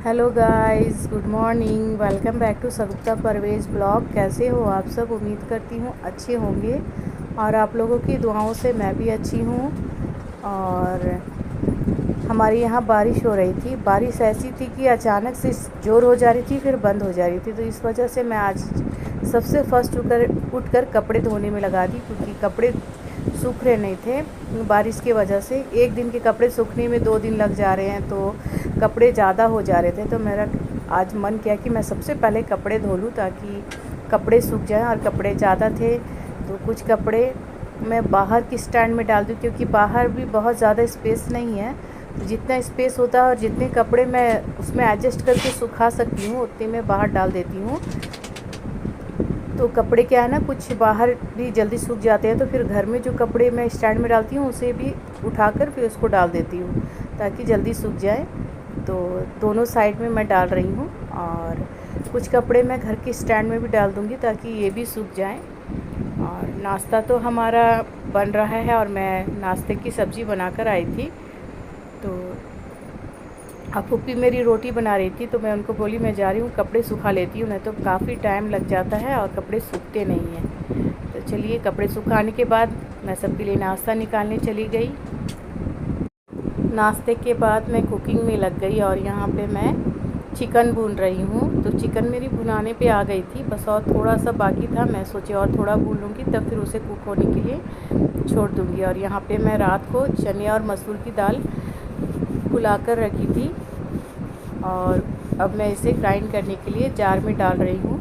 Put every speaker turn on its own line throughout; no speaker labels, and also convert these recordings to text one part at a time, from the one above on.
Hello guys, good morning. Welcome back to Sagupta Parvez blog. कैसे हो आप सब? उम्मीद करती हूँ अच्छे होंगे और आप लोगों की दुआओं से मैं भी अच्छी हूँ। और हमारे यहाँ बारिश हो रही थी। बारिश ऐसी थी कि अचानक से ज़ोर हो जा रही थी, फिर बंद हो जा रही थी। तो इस वजह से मैं आज सबसे फर्स्ट उठकर कपड़े धोने में लगा दी, क्योंकि कपड़े सूख रहे नहीं थे बारिश की वजह से। एक दिन के कपड़े सूखने में 2 दिन लग जा रहे हैं, तो कपड़े ज़्यादा हो जा रहे थे। तो मेरा आज मन किया कि मैं सबसे पहले कपड़े धो लूँ ताकि कपड़े सूख जाएं। और कपड़े ज़्यादा थे तो कुछ कपड़े मैं बाहर की स्टैंड में डाल दूँ, क्योंकि बाहर भी बहुत ज़्यादा स्पेस नहीं है। तो जितना स्पेस होता है और जितने कपड़े मैं उसमें एडजस्ट करके सुखा सकती हूँ उतने मैं बाहर डाल देती हूँ। तो कपड़े क्या है ना, कुछ बाहर भी जल्दी सूख जाते हैं, तो फिर घर में जो कपड़े मैं स्टैंड में डालती हूँ उसे भी उठाकर फिर उसको डाल देती हूँ ताकि जल्दी सूख जाए। तो दोनों साइड में मैं डाल रही हूँ और कुछ कपड़े मैं घर के स्टैंड में भी डाल दूँगी ताकि ये भी सूख जाएं। और नाश्ता तो हमारा बन रहा है और मैं नाश्ते की सब्ज़ी बनाकर आई थी। तो अब पुप्पी मेरी रोटी बना रही थी, तो मैं उनको बोली मैं जा रही हूँ कपड़े सुखा लेती हूँ, नहीं तो काफ़ी टाइम लग जाता है और कपड़े सूखते नहीं हैं। तो चलिए, कपड़े सुखाने के बाद मैं सबके लिए नाश्ता निकालने चली गई। नाश्ते के बाद मैं कुकिंग में लग गई और यहाँ पे मैं चिकन भून रही हूँ। तो चिकन मेरी भुनाने पे आ गई थी, बस और थोड़ा सा बाकी था। मैं सोची और थोड़ा भून लूँगी, तब फिर उसे कुक होने के लिए छोड़ दूँगी। और यहाँ पे मैं रात को चने और मसूर की दाल फुलाकर रखी थी और अब मैं इसे ग्राइंड करने के लिए जार में डाल रही हूँ।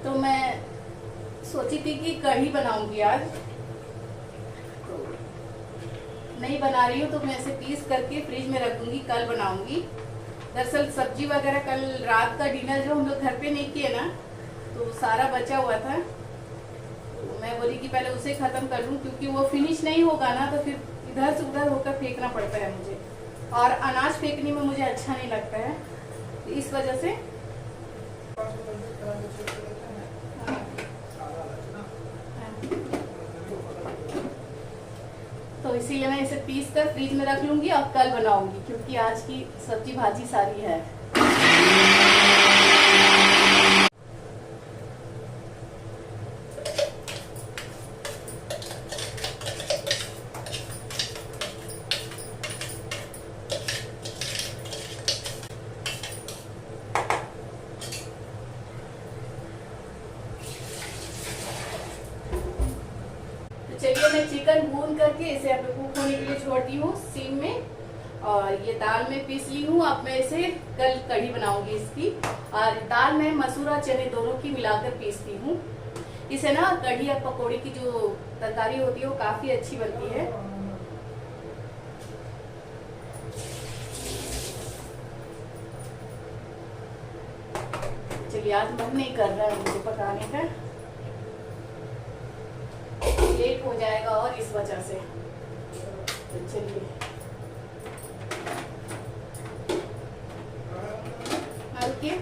तो मैं सोची थी कि कढ़ी बनाऊंगी आज, तो नहीं बना रही हूँ। तो मैं इसे पीस करके फ्रिज में रख दूंगी, कल बनाऊंगी। दरअसल सब्जी वगैरह कल रात का डिनर जो हम लोग घर पे नहीं किए ना, तो सारा बचा हुआ था। तो मैं बोली कि पहले उसे ख़त्म कर लूँ, क्योंकि वो फिनिश नहीं होगा ना तो फिर इधर से उधर होकर फेंकना पड़ता है मुझे, और अनाज फेंकने में मुझे अच्छा नहीं लगता है। तो इस वजह से तो इसीलिए मैं इसे पीस कर फ्रीज में रख लूंगी और कल बनाऊंगी, क्योंकि आज की सब्जी भाजी सारी है। चलिए, मैं चिकन भून करके इसे अब कुक होने के लिए छोड़ती हूँ सिम में। और ये दाल में पीस ली हूँ। अब मैं इसे कल कढ़ी बनाऊंगी इसकी। और दाल में मसूर और चने दोनों की मिलाकर पीसती हूँ। इसे ना कढ़ी और पकौड़ी की जो तरकारी होती है वो काफी अच्छी बनती है। चलिए, आज मन नहीं कर रहा है मुझे पकाने का, लेट हो जाएगा और इस वजह से। तो चलिए, ओके।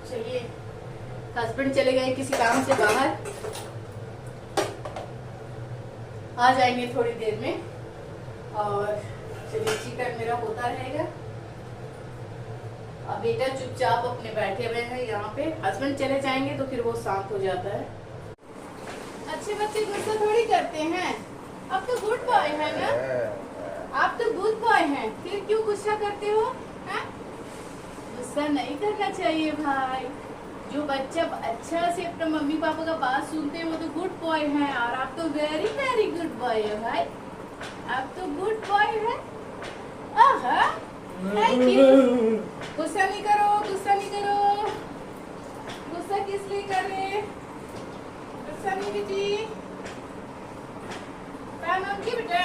चलिए, हस्बैंड चले गए किसी काम से बाहर, आ जाएंगे थोड़ी देर में। और चलिए, चिकन मेरा होता रहेगा। अब बेटा चुपचाप अपने बैठे हुए हैं यहाँ पे। हस्बैंड चले जाएंगे तो फिर वो शांत हो जाता है। अच्छे बच्चे गुस्सा थोड़ी करते हैं। अब तो गुड बॉय है ना, आप तो गुड बॉय हैं, फिर क्यों गुस्सा करते हो? गुस्सा नहीं करना चाहिए भाई। जो बच्चा अच्छा से अपने मम्मी पापा का बात सुनते हैं वो तो गुड बॉय है, और आप तो वेरी वेरी गुड बॉय है भाई, आप तो गुड बॉय है। आहा, थैंक यू। गुस्सा नहीं करो, गुस्सा नहीं करो। गुस्सा किस लिए कर रहे हैं? गुस्सा नहीं बेटी, नाम की बेटा।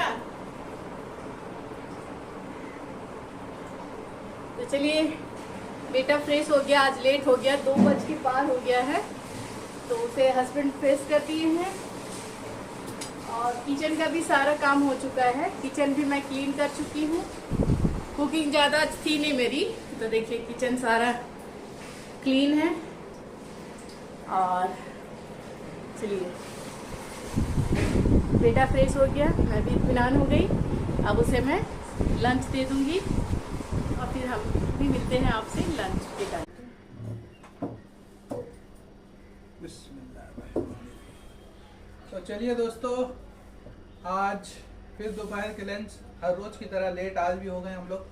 तो चलिए, बेटा फ्रेश हो गया, आज लेट हो गया, 2 बज के पार हो गया है, तो उसे हस्बैंड फ्रेश कर दिए हैं। और किचन का भी सारा काम हो चुका है, किचन भी मैं क्लीन कर चुकी हूँ। कुकिंग ज़्यादा थी नहीं मेरी, तो देखिए किचन सारा क्लीन है। और चलिए, बेटा फ्रेश हो गया, मैं भी इत्मीनान हो गई। अब उसे मैं लंच दे दूँगी और फिर हम भी मिलते हैं आपसे लंच के टाइम।
तो चलिए दोस्तों, आज फिर दोपहर के लंच हर रोज़ की तरह लेट आज भी हो गए हम लोग।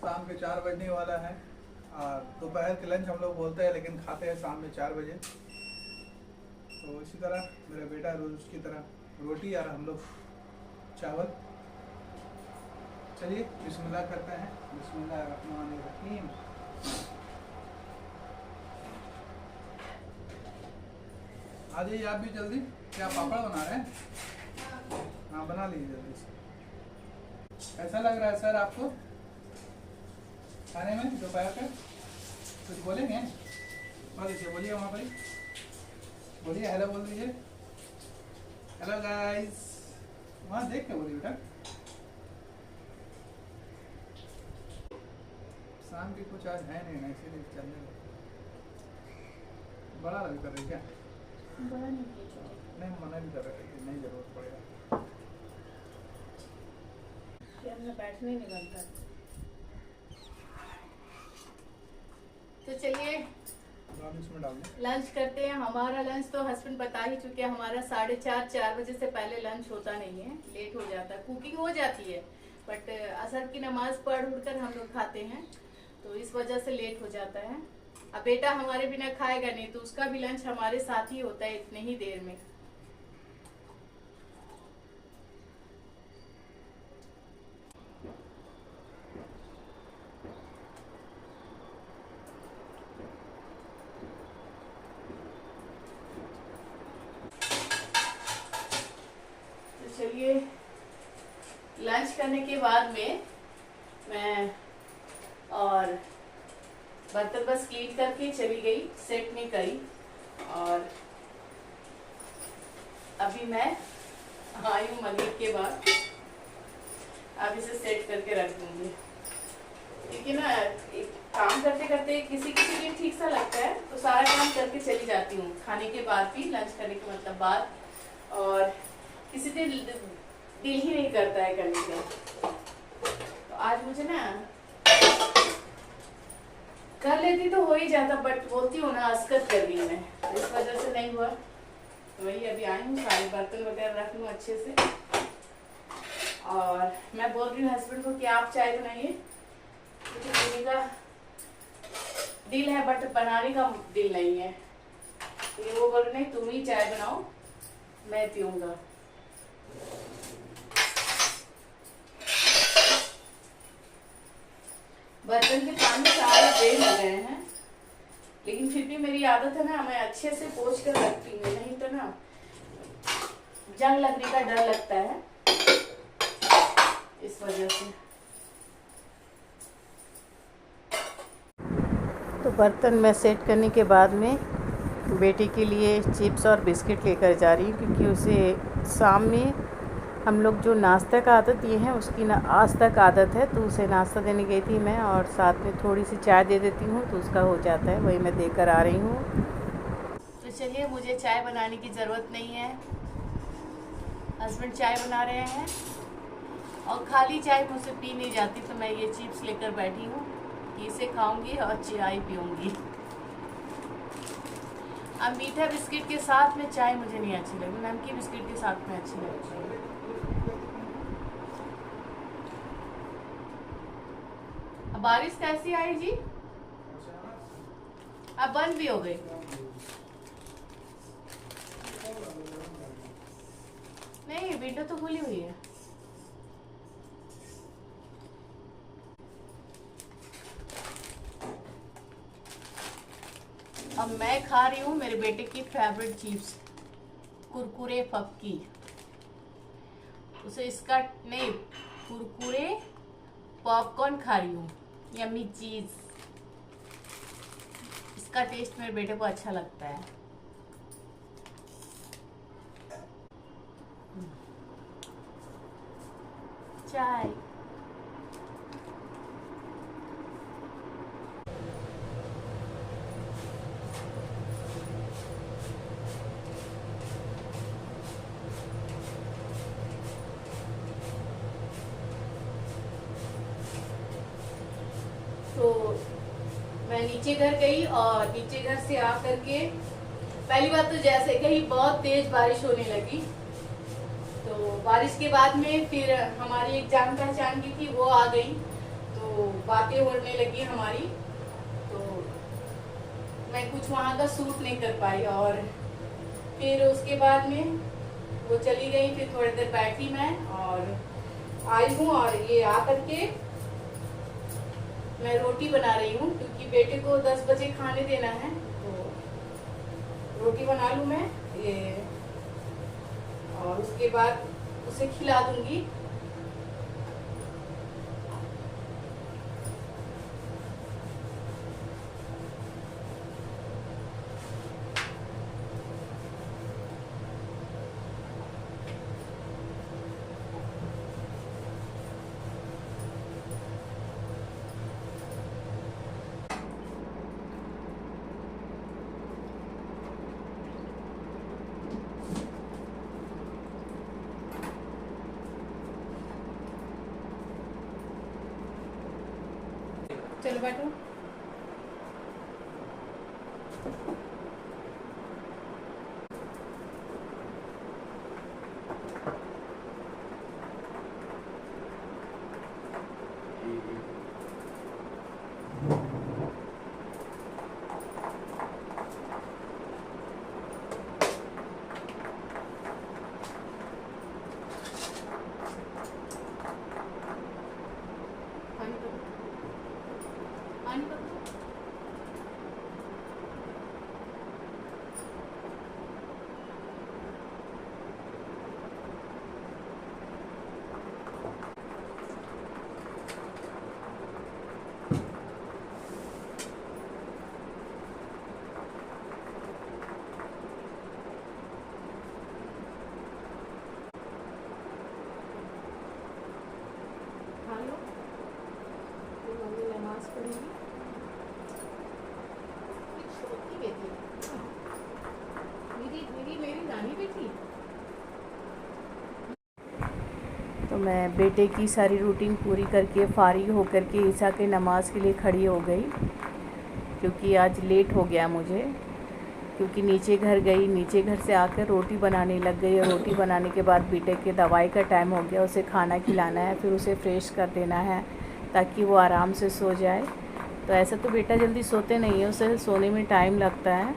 शाम के 4 बजने वाला है और दोपहर के लंच हम लोग बोलते हैं लेकिन खाते हैं शाम में 4 बजे। तो इसी तरह मेरा बेटा रोज़ की तरह रोटी और हम लोग चावल। चलिए बिस्मिल्लाह करते हैं। बिस्मिल्लाहिर्रहमानिर्रहीम। आ जाइए आप भी जल्दी। क्या पापड़ बना रहे हैं? हाँ बना लीजिए जल्दी से। कैसा लग रहा है सर आपको खाने में दोपहर का? कुछ बोलेंगे? और देखिए बोलिए, वहाँ पर बोलिए, हेलो बोल दीजिए। हेलो गाइस, वहाँ देख के बोलिए बेटा। शाम की कुछ आज है नहीं ना, इसीलिए चलने बड़ा लग कर रही क्या?
बड़ा
नहीं, मना भी कर रहे थे, नहीं जरूरत पड़ेगा।
बैठने नहीं बनता। तो चलिए
इसमें डाल दें।
लंच करते हैं। हमारा लंच तो हस्बैंड बता ही चुके हैं, हमारा 4:30 बजे से पहले लंच होता नहीं है, लेट हो जाता है। कुकिंग हो जाती है बट असर की नमाज पढ़ उड़कर हम लोग खाते हैं, तो इस वजह से लेट हो जाता है। अब बेटा हमारे बिना खाएगा नहीं, तो उसका भी लंच हमारे साथ ही होता है इतने ही देर में। तो चलिए, लंच करने के बाद में मैं और बर्तन बस क्लीन करके चली गई, सेट नहीं करी। और अभी मैं आई हूँ मगरिब के बाद, अब इसे सेट करके रख दूंगी। क्योंकि ना काम करते करते किसी किसी दिन ठीक सा लगता है, तो सारा काम करके चली जाती हूँ खाने के बाद भी, लंच करने के मतलब बाद। और किसी दिन दिल ही नहीं करता है करने का। तो आज मुझे ना कर लेती तो हो ही जाता, बट बोलती हूँ ना अस्कत कर दी मैं, तो इस वजह से नहीं हुआ। तो वही अभी आई हूँ, सारे बर्तन वगैरह रख लूँ अच्छे से। और मैं बोल रही हूँ हस्बैंड को कि आप चाय बनाइए, मुझे पीने का दिल है बट बनाने का दिल नहीं है। तो वो बोल रहे नहीं, तुम ही चाय बनाओ, मैं पीऊँगा। बर्तन के पानी सारे ड्रेन हो गए हैं, लेकिन फिर भी मेरी आदत है ना, मैं अच्छे से पोंछ कर रखती हूँ, नहीं तो ना जंग लगने का डर लगता है, इस वजह से। तो बर्तन मैं सेट करने के बाद में बेटे के लिए चिप्स और बिस्किट लेकर जा रही हूँ, क्योंकि उसे शाम में हम लोग जो नाश्ता का आदत दिए हैं, उसकी ना आज तक आदत है, तो उसे नाश्ता देने गई थी मैं, और साथ में थोड़ी सी चाय दे देती हूँ तो उसका हो जाता है, वही मैं देकर आ रही हूँ। तो चलिए, मुझे चाय बनाने की ज़रूरत नहीं है, हस्बैंड चाय बना रहे हैं। और खाली चाय मुझसे पी नहीं जाती, तो मैं ये चिप्स लेकर बैठी हूँ कि इसे खाऊंगी और चाय पीऊँगी। अब मीठा बिस्किट के साथ में चाय मुझे नहीं अच्छी लगी, नमकीन बिस्किट के साथ में अच्छी लगती है। बारिश कैसी आई जी? अब बंद भी हो गई। नहीं, विंडो तो खुली हुई है। अब मैं खा रही हूँ मेरे बेटे की फेवरेट चिप्स, कुरकुरे पक्की। उसे इसका नहीं, कुरकुरे पॉपकॉर्न खा रही हूँ, यम्मी चीज। इसका टेस्ट मेरे बेटे को अच्छा लगता है। चाय। तो मैं नीचे घर गई और नीचे घर से आकर के पहली बात तो जैसे कहीं बहुत तेज बारिश होने लगी। तो बारिश के बाद में फिर हमारी एक जान पहचान की थी, वो आ गई, तो बातें होने लगी हमारी। तो मैं कुछ वहाँ का सूट नहीं कर पाई और फिर उसके बाद में वो चली गई। फिर थोड़ी देर बैठी मैं और आई हूँ और ये आकर के मैं रोटी बना रही हूँ क्योंकि बेटे को 10 बजे खाने देना है। तो रोटी बना लूँ मैं ये और उसके बाद उसे खिला दूंगी। चलो बैठो। तो मैं बेटे की सारी रूटीन पूरी करके फारिग होकर के ईसा के नमाज़ के लिए खड़ी हो गई क्योंकि आज लेट हो गया मुझे। क्योंकि नीचे घर गई, नीचे घर से आकर रोटी बनाने लग गई और रोटी बनाने के बाद बेटे के दवाई का टाइम हो गया, उसे खाना खिलाना है, फिर उसे फ्रेश कर देना है ताकि वो आराम से सो जाए। तो ऐसा तो बेटा जल्दी सोते नहीं है, उसे सोने में टाइम लगता है।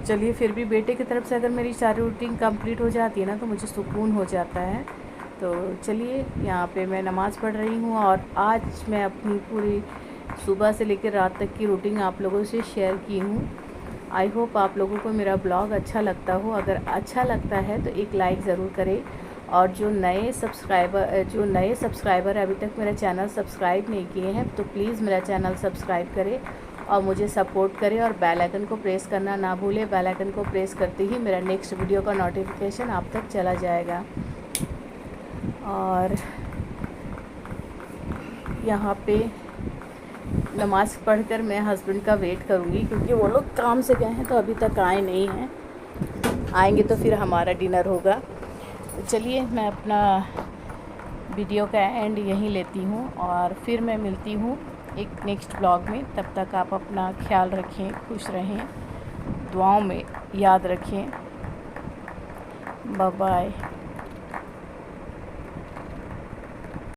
चलिए फिर भी बेटे की तरफ से अगर मेरी सारी रूटीन कंप्लीट हो जाती है ना तो मुझे सुकून हो जाता है। तो चलिए यहाँ पे मैं नमाज़ पढ़ रही हूँ और आज मैं अपनी पूरी सुबह से लेकर रात तक की रूटीन आप लोगों से शेयर की हूँ। आई होप आप लोगों को मेरा ब्लॉग अच्छा लगता हो। अगर अच्छा लगता है तो एक लाइक ज़रूर करें और जो नए सब्सक्राइबर अभी तक मेरा चैनल सब्सक्राइब नहीं किए हैं तो प्लीज़ मेरा चैनल सब्सक्राइब करें और मुझे सपोर्ट करें और बेल आइकन को प्रेस करना ना भूलें। बेल आइकन को प्रेस करते ही मेरा नेक्स्ट वीडियो का नोटिफिकेशन आप तक चला जाएगा। और यहाँ पे नमाज़ पढ़कर मैं हस्बैंड का वेट करूँगी क्योंकि वो लोग काम से गए हैं तो अभी तक आए नहीं हैं। आएंगे तो फिर हमारा डिनर होगा। तो चलिए मैं अपना वीडियो का एंड यहीं लेती हूँ और फिर मैं मिलती हूँ एक नेक्स्ट ब्लॉग में। तब तक आप अपना ख्याल रखें, खुश रहें, दुआओं में याद रखें। Bye bye.